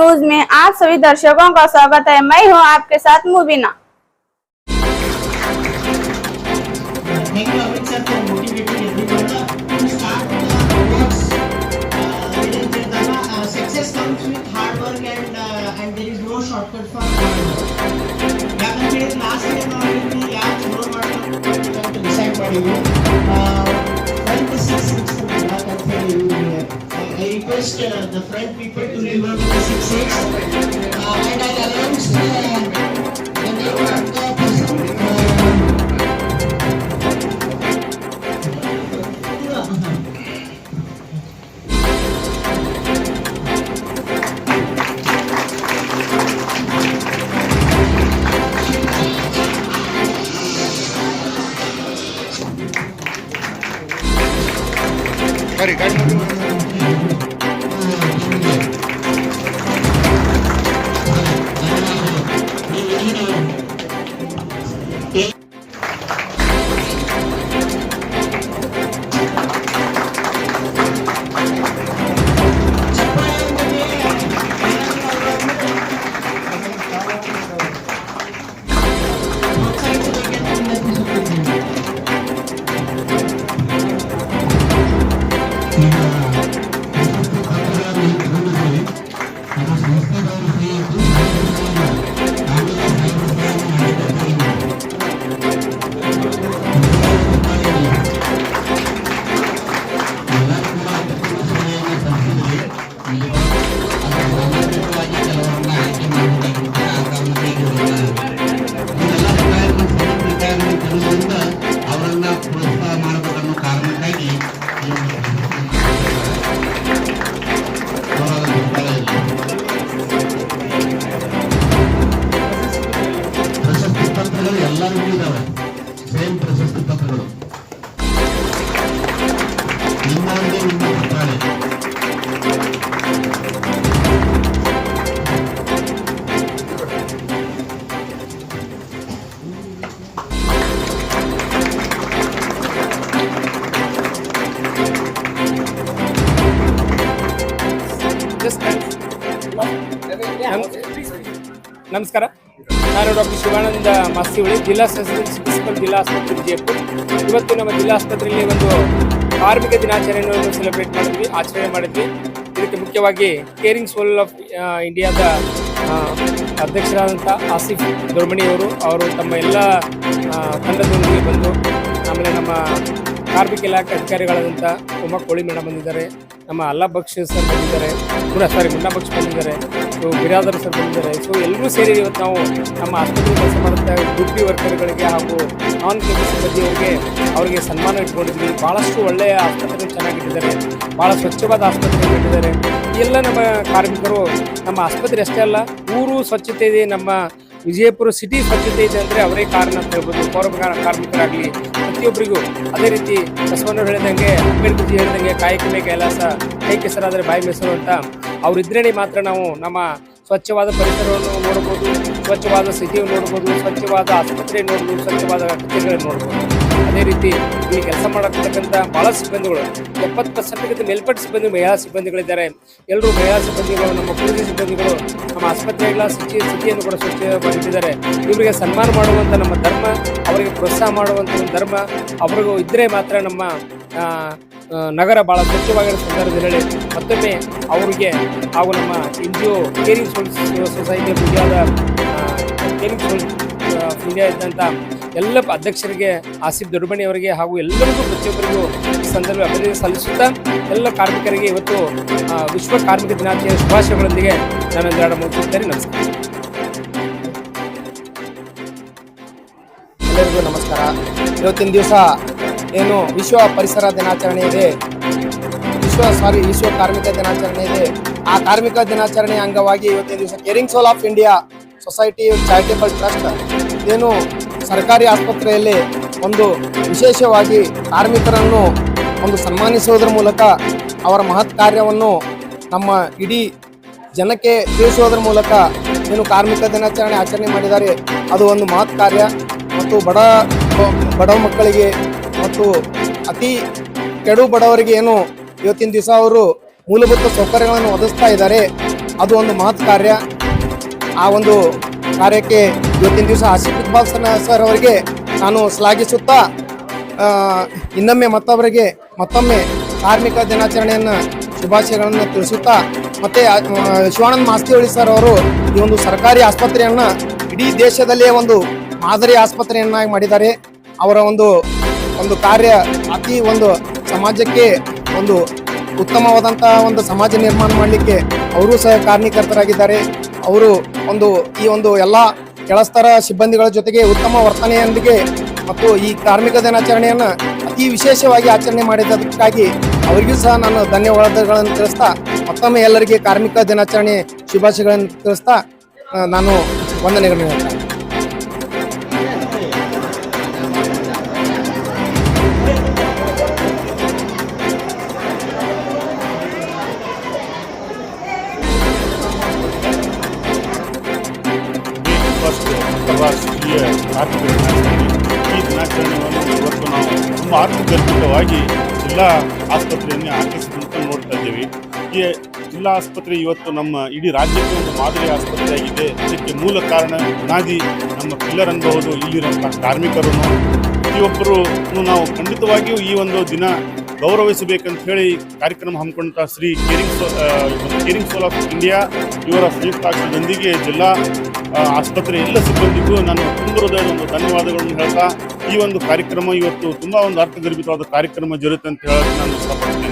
News में आप सभी दर्शकों का स्वागत है। मैं हूं आपके साथ Mubina. I request the front people to remember the 6 and I announce the name of the person. Same ಪ್ರಶಸ್ತಿ ಪತ್ರಗಳು ನಮಸ್ಕಾರ. ನಾನು ಡಾಕ್ಟರ್ ಶಿವಾನಂದ ಮಾಸ್ತಿವಳಿ, ಜಿಲ್ಲಾ ಚಿಕಿತ್ಸಕರು, ಜಿಲ್ಲಾ ಆಸ್ಪತ್ರೆ ವಿಜಯಪುರ. ಇವತ್ತು ನಮ್ಮ ಜಿಲ್ಲಾ ಆಸ್ಪತ್ರೆಯಲ್ಲಿ ಒಂದು ಕಾರ್ಮಿಕ ದಿನಾಚರಣೆಯನ್ನು ಸೆಲೆಬ್ರೇಟ್ ಮಾಡಿದ್ವಿ, ಆಚರಣೆ ಮಾಡಿದ್ವಿ. ಇದಕ್ಕೆ ಮುಖ್ಯವಾಗಿ ಕೇರಿಂಗ್ ಸೋಲ್ ಆಫ್ ಇಂಡಿಯಾದ ಅಧ್ಯಕ್ಷರಾದಂಥ ಆಸಿಫ್ ದೊರ್ಮಣಿಯವರು ಅವರು ತಮ್ಮ ಎಲ್ಲ ತಂಡದೊಂದಿಗೆ ಬಂದು, ಆಮೇಲೆ ನಮ್ಮ ಕಾರ್ಮಿಕ ಇಲಾಖೆ ಅಧಿಕಾರಿಗಳಾದಂಥ ಉಮಾ ಕೋಳಿ ಮೇಡಮ್ ಬಂದಿದ್ದಾರೆ, ನಮ್ಮ ಅಲ್ಲಾ ಬಕ್ಷ್ ಸರ್ ಬಂದಿದ್ದಾರೆ, ಮುನ್ನಾ ಬಕ್ಷ್ ಬಂದಿದ್ದಾರೆ, ಸೊ ಬಿರಾದರ್ ಸರ್ ಬಂದಿದ್ದಾರೆ. ಸೊ ಎಲ್ಲರೂ ಸೇರಿ ಇವತ್ತು ನಾವು ನಮ್ಮ ಆಸ್ಪತ್ರೆ ಕೆಲಸ ಮಾಡುತ್ತಾ ಡ್ಯೂಟಿ ವರ್ಕರ್ಗಳಿಗೆ ಹಾಗೂ ನಾನ್ ಕೆಮಿಕಲ್ ಸಿಬ್ಬಂದಿಯವರಿಗೆ ಅವರಿಗೆ ಸನ್ಮಾನ ಇಟ್ಕೊಂಡಿದ್ವಿ. ಭಾಳಷ್ಟು ಒಳ್ಳೆಯ ಆಸ್ಪತ್ರೆ ಚೆನ್ನಾಗಿಟ್ಟಿದ್ದಾರೆ, ಭಾಳ ಸ್ವಚ್ಛವಾದ ಆಸ್ಪತ್ರೆ ಇಟ್ಟಿದ್ದಾರೆ. ಎಲ್ಲ ನಮ್ಮ ಕಾರ್ಮಿಕರು, ನಮ್ಮ ಆಸ್ಪತ್ರೆ ಅಷ್ಟೇ ಅಲ್ಲ, ಊರು ಸ್ವಚ್ಛತೆ ಇದೆ, ನಮ್ಮ ವಿಜಯಪುರ ಸಿಟಿ ಸ್ವಚ್ಛತೆ ಇದೆ ಅಂದರೆ ಅವರೇ ಕಾರಣ ಅಂತ ಹೇಳ್ಬೋದು. ಕಾರ್ಮಿಕರಾಗಲಿ ಪ್ರತಿಯೊಬ್ಬರಿಗೂ. ಅದೇ ರೀತಿ ಬಸವಣ್ಣ ಹೇಳಿದಂಗೆ, ಅಂಬೇಡ್ಕರ್ ಜಿ ಹೇಳಿದಂಗೆ, ಕಾಯಕವೇ ಕೈಲಾಸ, ಕೈ ಕೆಸರಾದರೆ ಬಾಯಿ ಮೊಸರು ಅಂತ ಅವರಿದ್ರೇ ಮಾತ್ರ ನಾವು ನಮ್ಮ ಸ್ವಚ್ಛವಾದ ಪರಿಸರವನ್ನು ನೋಡ್ಬೋದು, ಸ್ವಚ್ಛವಾದ ಸಿಟಿಯನ್ನು ನೋಡ್ಬೋದು, ಸ್ವಚ್ಛವಾದ ಆಸ್ಪತ್ರೆ ನೋಡ್ಬೋದು, ಸ್ವಚ್ಛವಾದ ಕಚೇರಿಗಳನ್ನು ನೋಡ್ಬೋದು. ಅದೇ ರೀತಿ ಇಲ್ಲಿ ಕೆಲಸ ಮಾಡತಕ್ಕಂಥ ಭಾಳ ಸಿಬ್ಬಂದಿಗಳು, 70% ಮೇಲ್ಪಟ್ಟ ಸಿಬ್ಬಂದಿ ಮಹಿಳಾ ಸಿಬ್ಬಂದಿಗಳಿದ್ದಾರೆ. ಎಲ್ಲರೂ ಮಹಿಳಾ ಸಿಬ್ಬಂದಿಗಳು, ನಮ್ಮ ಪುರುಷ ಸಿಬ್ಬಂದಿಗಳು ನಮ್ಮ ಆಸ್ಪತ್ರೆಗಳ ಸಿಟಿಯನ್ನು ಕೂಡ ಸ್ವಚ್ಛವಾಗಿಟ್ಟಿದ್ದಾರೆ. ಇವರಿಗೆ ಸನ್ಮಾನ ಮಾಡುವಂಥ ನಮ್ಮ ಧರ್ಮ, ಅವರಿಗೆ ಪ್ರೋತ್ಸಾಹ ಮಾಡುವಂಥ ಒಂದು ಧರ್ಮ ಅವ್ರಿಗೂ ಇದ್ದರೆ ಮಾತ್ರ ನಮ್ಮ ನಗರ ಭಾಳ ಸ್ವಚ್ಛವಾಗಿರೋ ಸಂದರ್ಭದಲ್ಲಿ ಮತ್ತೊಮ್ಮೆ ಅವರಿಗೆ ಹಾಗೂ ನಮ್ಮ NGO caring soul society of ಇಂಡಿಯಾದ ಕೇರಿಂಗ್ ಸೋಲ್ ಆಫ್ ಇಂಡಿಯಾ ಇದ್ದಂಥ ಎಲ್ಲ ಅಧ್ಯಕ್ಷರಿಗೆ, ಆಸಿಫ್ ದೊರ್ಮಣಿ ಅವರಿಗೆ ಹಾಗೂ ಎಲ್ಲರಿಗೂ ಪ್ರತಿಯೊಬ್ಬರಿಗೂ ಈ ಸಂದರ್ಭ ಅಭಿನಂದನೆ ಸಲ್ಲಿಸುತ್ತಾ ಎಲ್ಲ ಕಾರ್ಮಿಕರಿಗೆ ಇವತ್ತು ವಿಶ್ವ ಕಾರ್ಮಿಕ ದಿನಾಚರಣೆಯ ಶುಭಾಶಯಗಳೊಂದಿಗೆ ನಾನು ಒಂದೆರಡು ಮುಗಿಸುತ್ತೇನೆ. ನಮಸ್ಕಾರ. ಎಲ್ಲರಿಗೂ ನಮಸ್ಕಾರ. ಇವತ್ತಿನ ದಿವಸ ಏನು ವಿಶ್ವ ಪರಿಸರ ದಿನಾಚರಣೆ ಇದೆ, ವಿಶ್ವ ಕಾರ್ಮಿಕ ದಿನಾಚರಣೆ ಇದೆ. ಆ ಕಾರ್ಮಿಕ ದಿನಾಚರಣೆಯ ಅಂಗವಾಗಿ ಇವತ್ತಿನ ದಿವಸ caring soul of India society charitable trust ಏನು ಸರ್ಕಾರಿ ಆಸ್ಪತ್ರೆಯಲ್ಲಿ ಒಂದು ವಿಶೇಷವಾಗಿ ಕಾರ್ಮಿಕರನ್ನು ಒಂದು ಸನ್ಮಾನಿಸುವುದರ ಮೂಲಕ ಅವರ ಮಹತ್ ಕಾರ್ಯವನ್ನು ನಮ್ಮ ಇಡೀ ಜನಕ್ಕೆ ತಿಳಿಸುವುದರ ಮೂಲಕ ಏನು ಕಾರ್ಮಿಕ ದಿನಾಚರಣೆ ಆಚರಣೆ ಮಾಡಿದ್ದಾರೆ. ಅದು ಒಂದು ಮಹತ್ ಕಾರ್ಯ. ಮತ್ತು ಬಡ ಮಕ್ಕಳಿಗೆ ಮತ್ತು ಅತಿ ಕೆಡು ಬಡವರಿಗೆ ಏನು ಇವತ್ತಿನ ದಿವಸ ಅವರು ಮೂಲಭೂತ ಸೌಕರ್ಯಗಳನ್ನು ಒದಗಿಸ್ತಾ ಇದ್ದಾರೆ. ಅದು ಒಂದು ಮಹತ್ ಕಾರ್ಯ. ಆ ಒಂದು ಕಾರ್ಯಕ್ಕೆ ಇವತ್ತಿನ ದಿವಸ ಆಸಿಫ್ ಇಕ್ಬಾಲ್ ಸರ್ ಅವರಿಗೆ ನಾನು ಶ್ಲಾಘಿಸುತ್ತಾ ಇನ್ನೊಮ್ಮೆ ಮತ್ತೊಮ್ಮೆ ಕಾರ್ಮಿಕ ದಿನಾಚರಣೆಯನ್ನು ಶುಭಾಶಯಗಳನ್ನು ತಿಳಿಸುತ್ತಾ ಮತ್ತೆ ಶಿವಾನಂದ ಮಾಸ್ತಿಹೊಳಿ ಸರ್ ಅವರು ಈ ಒಂದು ಸರ್ಕಾರಿ ಆಸ್ಪತ್ರೆಯನ್ನು ಇಡೀ ದೇಶದಲ್ಲೇ ಒಂದು ಮಾದರಿ ಆಸ್ಪತ್ರೆಯನ್ನಾಗಿ ಮಾಡಿದ್ದಾರೆ. ಅವರ ಒಂದು ಕಾರ್ಯ ಅತಿ ಒಂದು ಸಮಾಜಕ್ಕೆ ಒಂದು ಉತ್ತಮವಾದಂತಹ ಒಂದು ಸಮಾಜ ನಿರ್ಮಾಣ ಮಾಡಲಿಕ್ಕೆ ಅವರು ಸಹ ಕಾರಣೀಕರ್ತರಾಗಿದ್ದಾರೆ. ಅವರು ಈ ಎಲ್ಲ ಕೆಳಸ್ತರ ಸಿಬ್ಬಂದಿಗಳ ಜೊತೆಗೆ ಉತ್ತಮ ವರ್ತನೆಯೊಂದಿಗೆ ಮತ್ತು ಈ ಕಾರ್ಮಿಕ ದಿನಾಚರಣೆಯನ್ನು ಅತಿ ವಿಶೇಷವಾಗಿ ಆಚರಣೆ ಮಾಡಿದ್ದಕ್ಕಾಗಿ ಅವರಿಗೂ ಸಹ ನಾನು ಧನ್ಯವಾದಗಳನ್ನು ತಿಳಿಸ್ತಾ ಮತ್ತೊಮ್ಮೆ ಎಲ್ಲರಿಗೆ ಕಾರ್ಮಿಕ ದಿನಾಚರಣೆ ಶುಭಾಶಯಗಳನ್ನು ತಿಳಿಸ್ತಾ ನಾನು ವಂದನೆಗಳನ್ನು ಹೇಳ್ತೇನೆ. ಅಂತಾರಾಷ್ಟ್ರೀಯ ಕಾರ್ಮಿಕ ದಿನಾಚರಣೆ. ಈ ದಿನಾಚರಣೆಯನ್ನು ಇವತ್ತು ನಾವು ತುಂಬ ಅರ್ಥಗರ್ಭಿತವಾಗಿ ಜಿಲ್ಲಾ ಆಸ್ಪತ್ರೆಯನ್ನೇ ಆಚರಿಸಿದಂತ ನೋಡ್ತಾ ಇದ್ದೀವಿ. ಈ ಜಿಲ್ಲಾ ಆಸ್ಪತ್ರೆ ಇವತ್ತು ನಮ್ಮ ಇಡೀ ರಾಜ್ಯಕ್ಕೆ ಒಂದು ಮಾದರಿ ಆಸ್ಪತ್ರೆಯಾಗಿದೆ. ಇದಕ್ಕೆ ಮೂಲ ಕಾರಣ ಬುನಾದಿ ನಮ್ಮ ಪಿಲ್ಲರ್ ಅನ್ಬಹುದು ಇಲ್ಲಿರುವಂತಹ ಕಾರ್ಮಿಕರು. ಪ್ರತಿಯೊಬ್ಬರು ನಾವು ಖಂಡಿತವಾಗಿಯೂ ಈ ಒಂದು ದಿನ ಗೌರವಿಸಬೇಕಂತ ಹೇಳಿ ಕಾರ್ಯಕ್ರಮ ಹಮ್ಮಿಕೊಂಡಂತಹ Shri caring soul of India ಇವರ ಸಂಯುಕ್ತಾಕ್ಷರದೊಂದಿಗೆ ಜಿಲ್ಲಾ ಆಸ್ಪತ್ರೆ ಎಲ್ಲ ಸಿಬ್ಬಂದಿಗೂ ನಾನು ತುಂಬ ಹೃದಯದ ಒಂದು ಧನ್ಯವಾದಗಳನ್ನು ಹೇಳ್ತಾ ಈ ಒಂದು ಕಾರ್ಯಕ್ರಮ ಇವತ್ತು ತುಂಬ ಒಂದು ಅರ್ಥಗರ್ಭಿತವಾದ ಕಾರ್ಯಕ್ರಮ ಜರುಗುತ್ತೆ ಅಂತ ಹೇಳೋಕ್ಕೆ ನಾನು ಇಷ್ಟಪಡ್ತೇನೆ.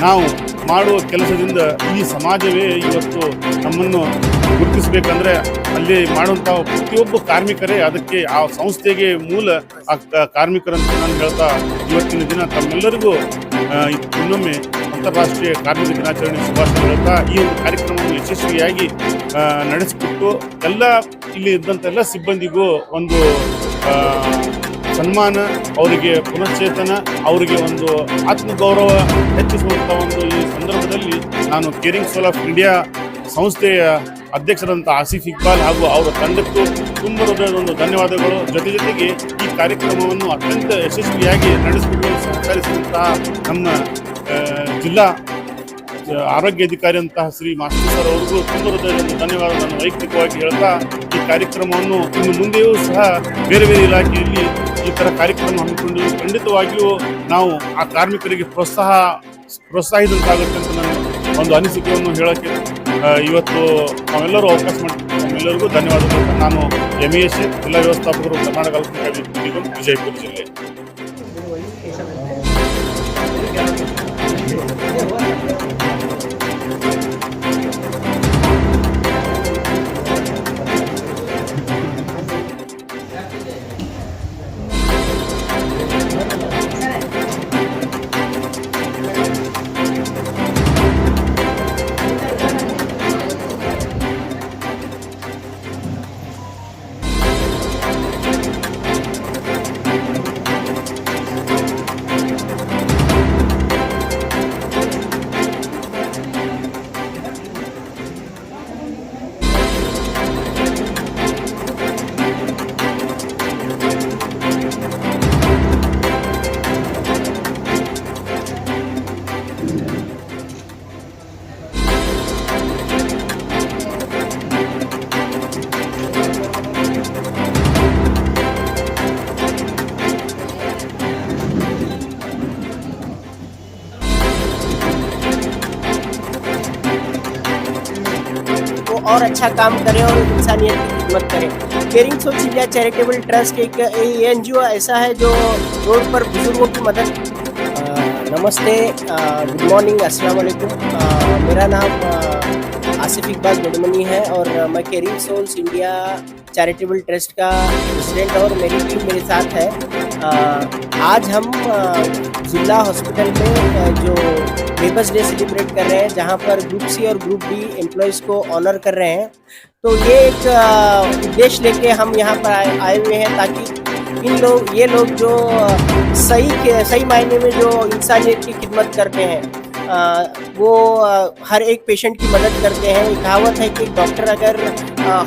ನಾವು ಮಾಡುವ ಕೆಲಸದಿಂದ ಈ ಸಮಾಜವೇ ಇವತ್ತು ನಮ್ಮನ್ನು ಗುರುತಿಸಬೇಕಂದ್ರೆ ಅಲ್ಲಿ ಮಾಡುವಂಥ ಪ್ರತಿಯೊಬ್ಬ ಕಾರ್ಮಿಕರೇ ಅದಕ್ಕೆ ಆ ಸಂಸ್ಥೆಗೆ ಮೂಲ ಕಾರ್ಮಿಕರಂತ ನಾನು ಹೇಳ್ತಾ ಇವತ್ತಿನ ದಿನ ತಮ್ಮೆಲ್ಲರಿಗೂ ಇನ್ನೊಮ್ಮೆ ಅಂತಾರಾಷ್ಟ್ರೀಯ ಕಾರ್ಮಿಕ ದಿನಾಚರಣೆ ಶುಭಾಶಯ ಹೇಳ್ತಾ ಈ ಒಂದು ಕಾರ್ಯಕ್ರಮವನ್ನು ಯಶಸ್ವಿಯಾಗಿ ನಡೆಸಿಕೊಟ್ಟು ಇಲ್ಲಿ ಇದ್ದಂಥ ಎಲ್ಲ ಸಿಬ್ಬಂದಿಗೂ ಒಂದು ಸನ್ಮಾನ, ಅವರಿಗೆ ಪುನಶ್ಚೇತನ, ಅವರಿಗೆ ಒಂದು ಆತ್ಮಗೌರವ ಹೆಚ್ಚಿಸುವಂಥ ಒಂದು ಈ ಸಂದರ್ಭದಲ್ಲಿ ನಾನು ಕೇರಿಂಗ್ ಸೋಲ್ ಆಫ್ ಇಂಡಿಯಾ ಸಂಸ್ಥೆಯ ಅಧ್ಯಕ್ಷರಂಥ ಆಸಿಫ್ ಇಕ್ಬಾಲ್ ಹಾಗೂ ಅವರ ತಂಡಕ್ಕೂ ತುಂಬ ಹೃದಯದ ಒಂದು ಧನ್ಯವಾದಗಳು. ಜೊತೆಗೆ ಈ ಕಾರ್ಯಕ್ರಮವನ್ನು ಅತ್ಯಂತ ಯಶಸ್ವಿಯಾಗಿ ನಡೆಸಿಕೊಳ್ಳಲು ಸಹಕರಿಸಿದಂತಹ ನಮ್ಮ ಜಿಲ್ಲಾ ಆರೋಗ್ಯ ಅಧಿಕಾರಿ ಅಂತಹ ಶ್ರೀ ಮಾಸ್ತಿ ಸರ್ ಅವರಿಗೂ ತುಂಬ ಹೃದಯದ ಒಂದು ಧನ್ಯವಾದಗಳನ್ನು ವೈಯಕ್ತಿಕವಾಗಿ ಹೇಳ್ತಾ ಈ ಕಾರ್ಯಕ್ರಮವನ್ನು ಇನ್ನು ಮುಂದೆಯೂ ಸಹ ಬೇರೆ ಬೇರೆ ಇಲಾಖೆಯಲ್ಲಿ ಈ ಥರ ಕಾರ್ಯಕ್ರಮ ಹಮ್ಮಿಕೊಂಡು ಖಂಡಿತವಾಗಿಯೂ ನಾವು ಆ ಕಾರ್ಮಿಕರಿಗೆ ಪ್ರೋತ್ಸಾಹಿದಂತಾಗುತ್ತೆ ಅಂತ ನಾನು ಒಂದು ಅನಿಸಿಕೆಯನ್ನು ಹೇಳೋಕ್ಕೆ ಇವತ್ತು ನಾವೆಲ್ಲರೂ ಅವಕಾಶ ಮಾಡ್ತೀವಿ. ನಮ್ಮೆಲ್ಲರಿಗೂ ಧನ್ಯವಾದಗಳು. ನಾನು MES ಜಿಲ್ಲಾ ವ್ಯವಸ್ಥಾಪಕರು, ಕರ್ನಾಟಕ ಅಲ್ಪಸಂಖ್ಯಾತ ನಿಗಮ, ವಿಜಯಪುರ ಜಿಲ್ಲೆ. और अच्छा काम करें और इंसानियत की खिदमत करें। Caring souls India charitable trust एक NGO ऐसा है जो रोड पर बुजुर्गों की मदद। नमस्ते, गुड मॉर्निंग, अस्सलाम वालेकुम। मेरा नाम आसिफ इकबाल गुडमनी है और मैं caring souls India charitable trust का प्रेसिडेंट और मेरी टीम मेरे साथ है। आज हम जिला हॉस्पिटल में जो लेबर्स डे सेलिब्रेट कर रहे हैं, जहां पर ग्रुप C और ग्रुप B एम्प्लॉयज़ को ऑनर कर रहे हैं। तो ये एक उद्देश्य लेके हम यहाँ पर आए हुए हैं ताकि ये लोग जो सही मायने में जो इंसानियत की खिदमत करते हैं वो हर एक पेशेंट की मदद करते हैं। एक कहावत है कि डॉक्टर अगर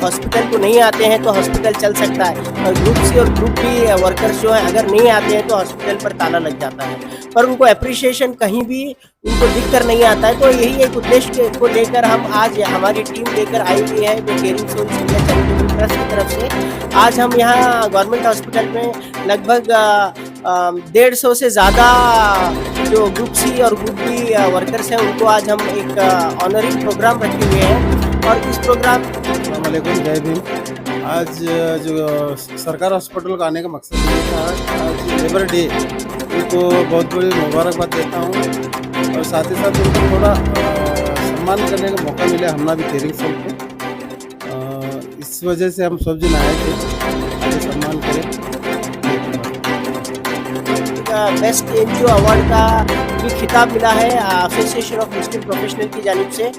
हॉस्पिटल को नहीं आते हैं तो हॉस्पिटल चल सकता है, और ग्रुप सी और ग्रुप बी वर्कर्स जो है अगर नहीं आते हैं तो हॉस्पिटल पर ताला लग जाता है, पर उनको अप्रिशिएशन कहीं भी उनको दिख कर नहीं आता है। तो यही एक उद्देश्य को लेकर हम आज हमारी टीम लेकर आई हुई है जो caring souls India charitable trust की तरफ से। आज हम यहाँ गवर्नमेंट हॉस्पिटल में लगभग 150 से ज़्यादा जो ग्रुप सी और ग्रुप बी वर्कर्स हैं उनको आज हम एक ऑनरिंग प्रोग्राम रखे हुए हैं। और इस प्रोग्राम अस्सलामुअलैकुम, जय भीम। आज जो सरकार हॉस्पिटल का आने का मकसद ये था, आज लेबर डे, उनको बहुत बड़ी मुबारकबाद देता हूँ और साथ ही साथ उनको थोड़ा सम्मान करने का मौका मिला हमना भी केयरिंग सोल को। इस वजह से हम सब जन आए थे, आगे सम्मान करें। बेस्ट एनजीओ अवार्ड का भी खिताब मिला है एसोसिएशन ऑफ मुस्लिम प्रोफेशनल की जानिब से,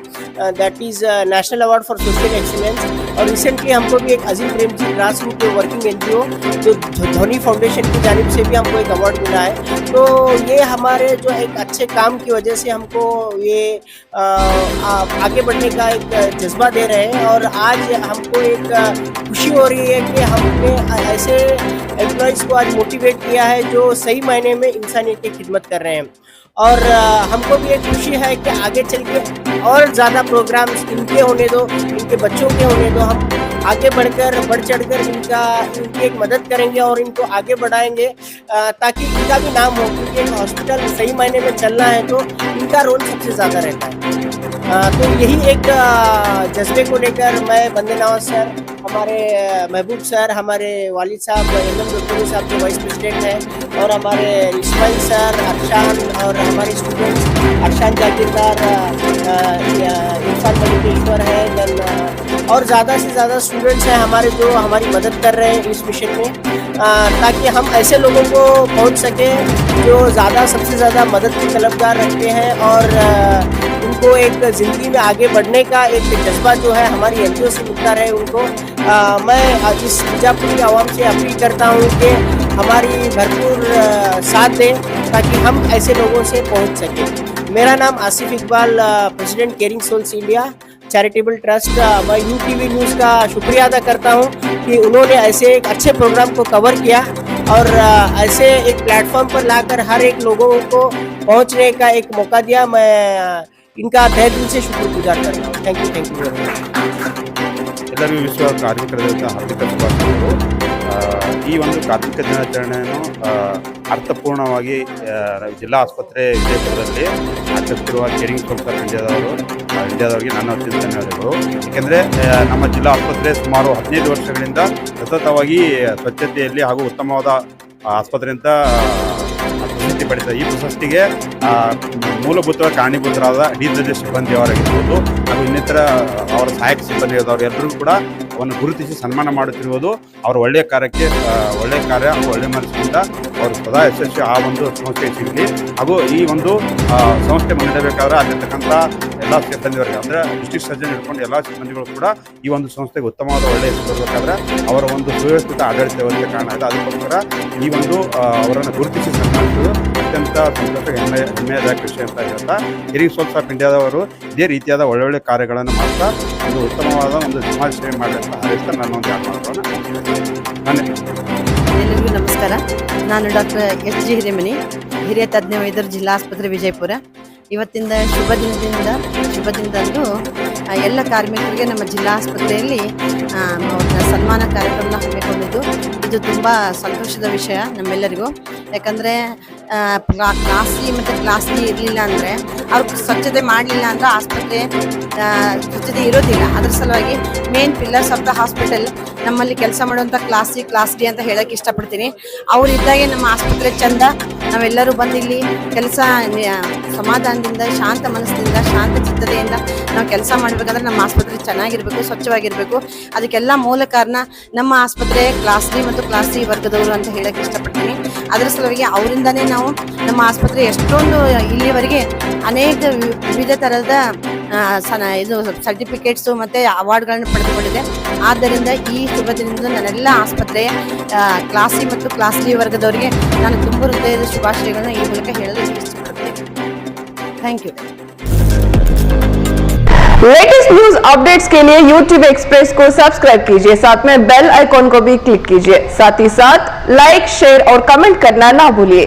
that is national award for social excellence. और रिसेंटली हमको भी एक अजीम Prem ji grass root working NGO जो धोनी फाउंडेशन की जानिब से भी हमको एक अवार्ड मिला है। तो ये हमारे जो एक अच्छे काम की वजह से हमको ये आगे बढ़ने का एक जज्बा दे रहे हैं। और आज हमको एक खुशी हो रही है कि हमने ऐसे एम्प्लॉयज़ को आज मोटिवेट किया है जो सही मायने में इंसानियत की खिदमत कर रहे हैं। और हमको भी एक खुशी है कि आगे चल के और ज़्यादा प्रोग्राम्स इनके होने दो, इनके बच्चों के होने दो। हम आगे बढ़ चढ़कर इनकी एक मदद करेंगे और इनको आगे बढ़ाएंगे ताकि इनका भी नाम हो, क्योंकि एक हॉस्पिटल सही मायने में चलना है तो इनका रोल सबसे ज़्यादा रहता है। तो यही एक जज्बे को लेकर मैं बंदे नवाज सर, हमारे महबूब सर, हमारे वालिद साहब साहब जो वाइस प्रेसिडेंट हैं, और हमारे इस्माइल सर, अरशान, और हमारे स्टूडेंट्स अरशान जागीरदार, इरफान मलिकेश्वर है, देन और ज़्यादा से ज़्यादा स्टूडेंट्स हैं हमारे जो हमारी मदद कर रहे हैं इस मिशन में, ताकि हम ऐसे लोगों को पहुंच सकें जो ज़्यादा सबसे ज़्यादा मदद की तलबगार रखते हैं और उनको एक ज़िंदगी में आगे बढ़ने का एक जज्बा जो है हमारी एनजीओ से मिलता रहे उनको। मैं इस बीजापुरी आवाम से अपील करता हूँ कि हमारी भरपूर साथ दें ताकि हम ऐसे लोगों से पहुँच सकें। मेरा नाम Asif Iqbal, president caring souls India charitable trust. मैं यूटीवी न्यूज़ का शुक्रिया अदा करता हूँ कि उन्होंने ऐसे एक अच्छे प्रोग्राम को कवर किया और ऐसे एक प्लेटफॉर्म पर लाकर हर एक लोगों को पहुँचने का एक मौका दिया। मैं इनका तहे दिल से शुक्रगुजार करता हूँ। Thank you very much. ಎಲ್ಲರಿಗೂ ವಿಶ್ವ ಕಾರ್ಮಿಕರ ದಿನದ ಹಾರ್ದಿಕ ಶುಭಾಶಯಗಳು। ಈ ಒಂದು ಕಾರ್ಮಿಕ ದಿನಾಚರಣೆಯನ್ನು ಅರ್ಥಪೂರ್ಣವಾಗಿ ಜಿಲ್ಲಾ ಆಸ್ಪತ್ರೆ ವಿಜಯಪುರದಲ್ಲಿ ಆಚರಿಸುತ್ತಿರುವ ಕೇರಿಂಗ್ ಸೋಲ್ಸ್ ಆಫ್ ಇಂಡಿಯಾದವರಿಗೆ ನನ್ನ ವತಿಯಿಂದ ಧನ್ಯವಾದಗಳು। ಏಕೆಂದರೆ ನಮ್ಮ ಜಿಲ್ಲಾ ಆಸ್ಪತ್ರೆ ಸುಮಾರು 15 ವರ್ಷಗಳಿಂದ ಸತತವಾಗಿ ಸ್ವಚ್ಛತೆಯಲ್ಲಿ ಹಾಗೂ ಉತ್ತಮವಾದ ಆಸ್ಪತ್ರೆ ಅಂತ ಪ್ರಶಸ್ತಿ ಪಡೆದ ಈ ಪ್ರಶಸ್ತಿಗೆ ಮೂಲಭೂತವಾಗಿ ಕಾರಣೀಭೂತರಾದ ಡಿ ಸಿಬ್ಬಂದಿಯವರಾಗಿರ್ಬೋದು ಹಾಗೂ ಇನ್ನಿತರ ಅವರ ಸಹಾಯಕ ಸಿಬ್ಬಂದಿಯವರವರು ಎಲ್ಲರೂ ಕೂಡ ಅವನ್ನು ಗುರುತಿಸಿ ಸನ್ಮಾನ ಮಾಡುತ್ತಿರುವುದು ಅವರ ಒಳ್ಳೆಯ ಕಾರ್ಯಕ್ಕೆ ಒಳ್ಳೆಯ ಕಾರ್ಯ ಹಾಗೂ ಒಳ್ಳೆಯ ಮನಸ್ಸಿನಿಂದ ಅವರು ಸದಾ ಯಶಸ್ವಿ ಆ ಒಂದು ಸಂಸ್ಥೆಗೆ ಸಿಗಲಿ ಹಾಗೂ ಈ ಒಂದು ಸಂಸ್ಥೆ ಮುನ್ನಡೆಯಬೇಕಾದ್ರೆ ಅಲ್ಲಿರ್ತಕ್ಕಂಥ ಎಲ್ಲ ಸಿಬ್ಬಂದಿಯವರಿಗೆ ಅಂದರೆ ಡಿಸ್ಟ್ರಿಕ್ಟ್ ಸರ್ಜನ್ ಹಿಡ್ಕೊಂಡು ಎಲ್ಲ ಸಿಬ್ಬಂದಿಗಳು ಕೂಡ ಈ ಒಂದು ಸಂಸ್ಥೆಗೆ ಉತ್ತಮವಾದ ಒಳ್ಳೆಯ ಹೆಸರು ಬರಬೇಕಾದ್ರೆ ಅವರ ಒಂದು ಸುವ್ಯವಸ್ಥಿತ ಆಡಳಿತ ವ್ಯವಸ್ಥೆ ಕಾರಣ ಇದೆ। ಅದಕ್ಕೋಸ್ಕರ ಈ ಒಂದು ಅವರನ್ನು ಗುರುತಿಸಿ ಸನ್ಮಾನಿಸುವುದು ಅತ್ಯಂತ ಸಂತೋಷ ಹೆಮ್ಮೆಯಾದ ವಿಷಯ ಅಂತ ಹೇಳ್ತಾ ಕೇರಿಂಗ್ ಸೋಲ್ಸ್ ಆಫ್ ಇಂಡಿಯಾದವರು ಇದೇ ರೀತಿಯಾದ ಒಳ್ಳೊಳ್ಳೆ ಕಾರ್ಯಗಳನ್ನು ಮಾಡ್ತಾ ಒಂದು ಉತ್ತಮವಾದ ಒಂದು ಸಮಾಜ ಸೇವೆ ಮಾಡಲಿ ಅಂತ ಹಾರೈಸ್ತಾ ನಾನು ಒಂದು ಎರಡು ಮಾತುಗಳನ್ನು ಎಲ್ಲರಿಗೂ ನಮಸ್ಕಾರ. ನಾನು ಡಾಕ್ಟರ್ ಎಸ್ ಜಿ ಹಿರೇಮನಿ, ಹಿರಿಯ ತಜ್ಞ ವೈದ್ಯರು, ಜಿಲ್ಲಾ ಆಸ್ಪತ್ರೆ ವಿಜಯಪುರ. ಇವತ್ತಿಂದ ಶುಭ ದಿನದಂದು ಎಲ್ಲ ಕಾರ್ಮಿಕರಿಗೆ ನಮ್ಮ ಜಿಲ್ಲಾ ಆಸ್ಪತ್ರೆಯಲ್ಲಿ ಸನ್ಮಾನ ಕಾರ್ಯಕ್ರಮ ಹಮ್ಮಿಕೊಂಡಿದ್ದು ಇದು ತುಂಬ ಸಂತೋಷದ ವಿಷಯ ನಮ್ಮೆಲ್ಲರಿಗೂ. ಯಾಕಂದರೆ ಕ್ಲಾಸ್ ಸಿ ಮತ್ತು ಕ್ಲಾಸ್ ಡಿ ಇರಲಿಲ್ಲ ಅಂದರೆ ಅವ್ರು ಸ್ವಚ್ಛತೆ ಮಾಡಲಿಲ್ಲ ಅಂದರೆ ಆಸ್ಪತ್ರೆ ಸ್ವಚ್ಛತೆ ಇರೋದಿಲ್ಲ. ಅದರ ಸಲುವಾಗಿ main pillars of the hospital ನಮ್ಮಲ್ಲಿ ಕೆಲಸ ಮಾಡುವಂಥ ಕ್ಲಾಸ್ ಸಿ ಕ್ಲಾಸ್ ಡಿ ಅಂತ ಹೇಳೋಕ್ಕೆ ಇಷ್ಟಪಡ್ತೀನಿ. ಅವರಿದ್ದಾಗೆ ನಮ್ಮ ಆಸ್ಪತ್ರೆ ಚೆಂದ. ನಾವೆಲ್ಲರೂ ಬಂದು ಇಲ್ಲಿ ಕೆಲಸ ಸಮಾಧಾನದಿಂದ, ಶಾಂತ ಮನಸ್ಸಿನಿಂದ, ಶಾಂತ ಚಿತ್ತತೆಯಿಂದ ನಾವು ಕೆಲಸ ಮಾಡಬೇಕಾದ್ರೆ ನಮ್ಮ ಆಸ್ಪತ್ರೆ ಚೆನ್ನಾಗಿರಬೇಕು, ಸ್ವಚ್ಛವಾಗಿರಬೇಕು. ಅದಕ್ಕೆಲ್ಲ ಮೂಲ ಕಾರಣ ನಮ್ಮ ಆಸ್ಪತ್ರೆ ಕ್ಲಾಸ್ ಡಿ ಮತ್ತು ಕ್ಲಾಸ್ ಸಿ ವರ್ಗದವರು ಅಂತ ಹೇಳೋಕ್ಕೆ ಇಷ್ಟಪಡ್ತೀನಿ. ಅದರ ಸಲುವಾಗಿ ಅವರಿಂದನೇ ನಾವು ನಮ್ಮ ಆಸ್ಪತ್ರೆ ಎಷ್ಟೊಂದು ಇಲ್ಲಿವರೆಗೆ ಅನೇಕ ವಿವಿಧ ಥರದ ಇದು ಸರ್ಟಿಫಿಕೇಟ್ಸು ಮತ್ತು ಅವಾರ್ಡ್ಗಳನ್ನು ಪಡೆದುಕೊಂಡಿದೆ. ಆದ್ದರಿಂದ ಈ ಶುಭ ದಿನದಿಂದ ನನ್ನೆಲ್ಲ ಆಸ್ಪತ್ರೆಯ ಕ್ಲಾಸ್ ಸಿ ಮತ್ತು ಕ್ಲಾಸ್ ಡಿ ವರ್ಗದವರಿಗೆ ನಾನು ತುಂಬ ಹೃದಯದ ಶುಭಾಶಯಗಳನ್ನು ಈ ಮೂಲಕ ಹೇಳಲು ಇಷ್ಟಪಡ್ತೇನೆ. Thank you. Latest news updates के लिए YouTube एक्सप्रेस को सब्सक्राइब कीजिए, साथ में बेल आइकॉन को भी क्लिक कीजिए, साथ ही साथ लाइक, शेयर और कमेंट करना ना भूलिए.